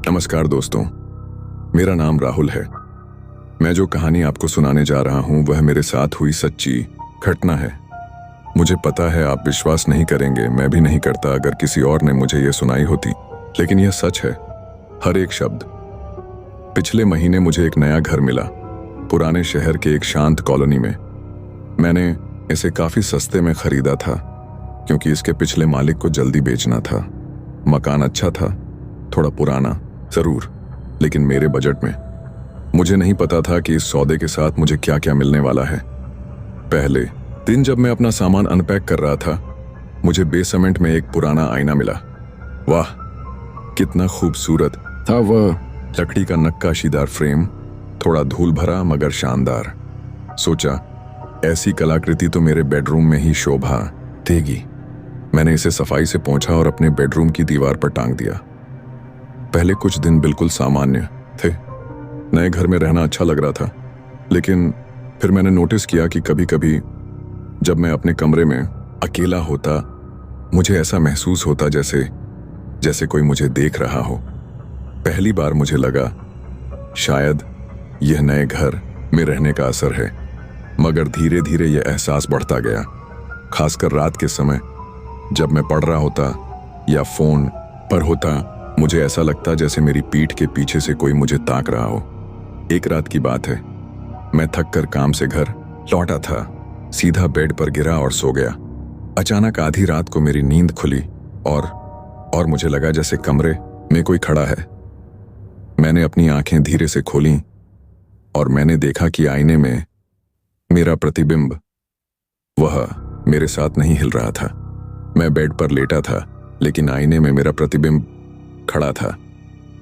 नमस्कार दोस्तों, मेरा नाम राहुल है। मैं जो कहानी आपको सुनाने जा रहा हूं वह मेरे साथ हुई सच्ची घटना है। मुझे पता है आप विश्वास नहीं करेंगे, मैं भी नहीं करता अगर किसी और ने मुझे यह सुनाई होती, लेकिन यह सच है, हर एक शब्द। पिछले महीने मुझे एक नया घर मिला, पुराने शहर के एक शांत कॉलोनी में। मैंने इसे काफी सस्ते में खरीदा था क्योंकि इसके पिछले मालिक को जल्दी बेचना था। मकान अच्छा था, थोड़ा पुराना जरूर, लेकिन मेरे बजट में। मुझे नहीं पता था कि इस सौदे के साथ मुझे क्या क्या मिलने वाला है। पहले दिन जब मैं अपना सामान अनपैक कर रहा था, मुझे बेसमेंट में एक पुराना आईना मिला। वाह, कितना खूबसूरत था वह। लकड़ी का नक्काशीदार फ्रेम, थोड़ा धूल भरा मगर शानदार। सोचा, ऐसी कलाकृति तो मेरे बेडरूम में ही शोभा देगी। मैंने इसे सफाई से पोंछा और अपने बेडरूम की दीवार पर टांग दिया। पहले कुछ दिन बिल्कुल सामान्य थे। नए घर में रहना अच्छा लग रहा था, लेकिन फिर मैंने नोटिस किया कि कभी कभी जब मैं अपने कमरे में अकेला होता, मुझे ऐसा महसूस होता जैसे कोई मुझे देख रहा हो। पहली बार मुझे लगा शायद यह नए घर में रहने का असर है, मगर धीरे धीरे यह एहसास बढ़ता गया। खासकर रात के समय जब मैं पढ़ रहा होता या फोन पर होता, मुझे ऐसा लगता जैसे मेरी पीठ के पीछे से कोई मुझे ताक रहा हो। एक रात की बात है, मैं थक कर काम से घर लौटा था, सीधा बेड पर गिरा और सो गया। अचानक आधी रात को मेरी नींद खुली और मुझे लगा जैसे कमरे में कोई खड़ा है। मैंने अपनी आंखें धीरे से खोलीं और मैंने देखा कि आईने में मेरा प्रतिबिंब वह मेरे साथ नहीं हिल रहा था। मैं बेड पर लेटा था, लेकिन आईने में मेरा प्रतिबिंब खड़ा था,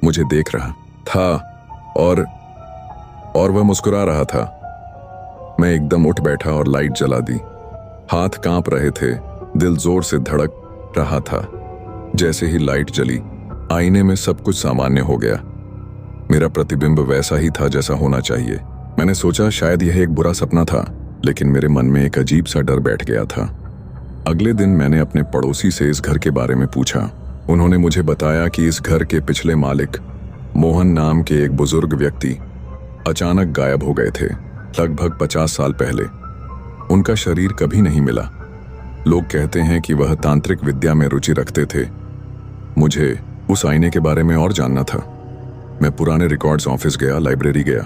मुझे देख रहा था और वह मुस्कुरा रहा था। मैं एकदम उठ बैठा और लाइट जला दी। हाथ कांप रहे थे, दिल जोर से धड़क रहा था। जैसे ही लाइट जली, आईने में सब कुछ सामान्य हो गया। मेरा प्रतिबिंब वैसा ही था जैसा होना चाहिए। मैंने सोचा शायद यह एक बुरा सपना था, लेकिन मेरे मन में एक अजीब सा डर बैठ गया था। अगले दिन मैंने अपने पड़ोसी से इस घर के बारे में पूछा। उन्होंने मुझे बताया कि इस घर के पिछले मालिक मोहन नाम के एक बुजुर्ग व्यक्ति अचानक गायब हो गए थे, लगभग 50 साल पहले। उनका शरीर कभी नहीं मिला। लोग कहते हैं कि वह तांत्रिक विद्या में रुचि रखते थे। मुझे उस आईने के बारे में और जानना था। मैं पुराने रिकॉर्ड्स ऑफिस गया, लाइब्रेरी गया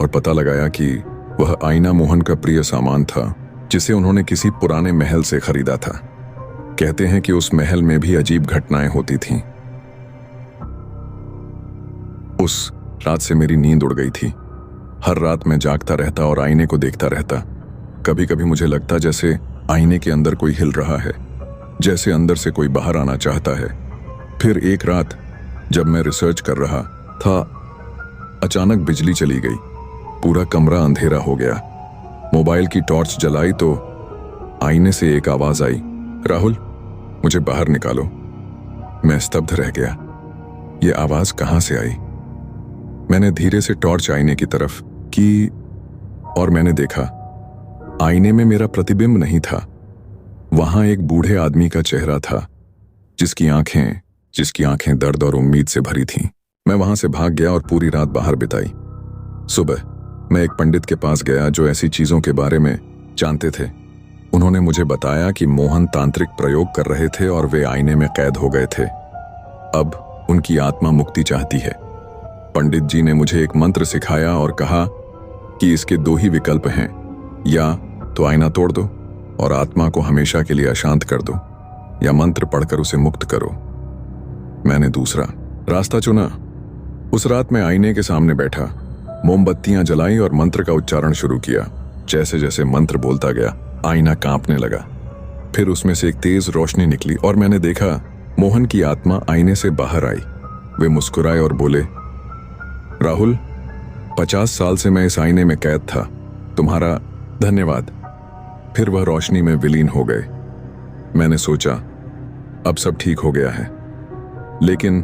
और पता लगाया कि वह आईना मोहन का प्रिय सामान था, जिसे उन्होंने किसी पुराने महल से खरीदा था। कहते हैं कि उस महल में भी अजीब घटनाएं होती थीं। उस रात से मेरी नींद उड़ गई थी। हर रात मैं जागता रहता और आईने को देखता रहता। कभी कभी मुझे लगता जैसे आईने के अंदर कोई हिल रहा है, जैसे अंदर से कोई बाहर आना चाहता है। फिर एक रात जब मैं रिसर्च कर रहा था, अचानक बिजली चली गई। पूरा कमरा अंधेरा हो गया। मोबाइल की टॉर्च जलाई तो आईने से एक आवाज आई, राहुल, मुझे बाहर निकालो। मैं स्तब्ध रह गया। यह आवाज कहां से आई? मैंने धीरे से टॉर्च आईने की तरफ की और मैंने देखा आईने में मेरा प्रतिबिंब नहीं था। वहां एक बूढ़े आदमी का चेहरा था, जिसकी आंखें दर्द और उम्मीद से भरी थीं। मैं वहां से भाग गया और पूरी रात बाहर बिताई। सुबह मैं एक पंडित के पास गया जो ऐसी चीजों के बारे में जानते थे। उन्होंने मुझे बताया कि मोहन तांत्रिक प्रयोग कर रहे थे और वे आईने में कैद हो गए थे। अब उनकी आत्मा मुक्ति चाहती है। पंडित जी ने मुझे एक मंत्र सिखाया और कहा कि इसके 2 ही विकल्प हैं, या तो आईना तोड़ दो और आत्मा को हमेशा के लिए अशांत कर दो, या मंत्र पढ़कर उसे मुक्त करो। मैंने दूसरा रास्ता चुना। उस रात मैं आईने के सामने बैठा, मोमबत्तियां जलाई और मंत्र का उच्चारण शुरू किया। जैसे जैसे मंत्र बोलता गया, आईना कांपने लगा। फिर उसमें से एक तेज रोशनी निकली और मैंने देखा मोहन की आत्मा आईने से बाहर आई। वे मुस्कुराए और बोले, राहुल, 50 साल से मैं इस आईने में कैद था, तुम्हारा धन्यवाद। फिर वह रोशनी में विलीन हो गए। मैंने सोचा अब सब ठीक हो गया है। लेकिन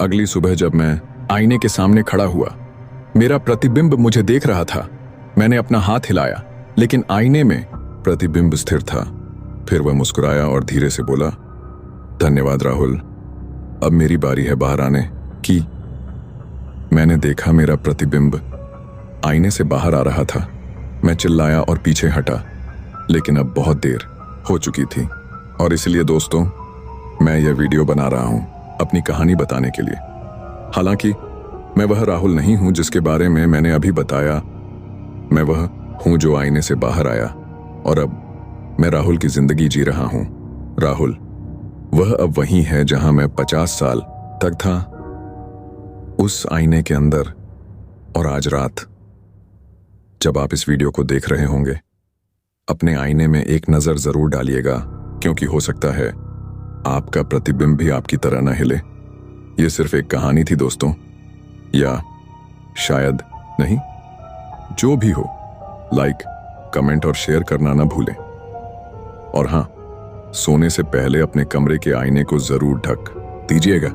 अगली सुबह जब मैं आईने के सामने खड़ा हुआ, मेरा प्रतिबिंब मुझे देख रहा था। मैंने अपना हाथ हिलाया, लेकिन आईने में प्रतिबिंब स्थिर था। फिर वह मुस्कुराया और धीरे से बोला, धन्यवाद राहुल, अब मेरी बारी है बाहर आने कि मैंने देखा मेरा प्रतिबिंब आईने से बाहर आ रहा था। मैं चिल्लाया और पीछे हटा, लेकिन अब बहुत देर हो चुकी थी और इसलिए दोस्तों मैं यह वीडियो बना रहा हूं अपनी कहानी बताने के लिए। हालांकि मैं वह राहुल नहीं हूं जिसके बारे में मैंने अभी बताया। मैं वह हूं जो आईने से बाहर आया और अब मैं राहुल की जिंदगी जी रहा हूं। राहुल वह अब वही है जहां मैं 50 साल तक था, उस आईने के अंदर। और आज रात जब आप इस वीडियो को देख रहे होंगे, अपने आईने में एक नजर जरूर डालिएगा, क्योंकि हो सकता है आपका प्रतिबिंब भी आपकी तरह न हिले। यह सिर्फ एक कहानी थी दोस्तों, या शायद नहीं। जो भी हो, लाइक, कमेंट और शेयर करना ना भूलें। और हां, सोने से पहले अपने कमरे के आईने को जरूर ढक दीजिएगा।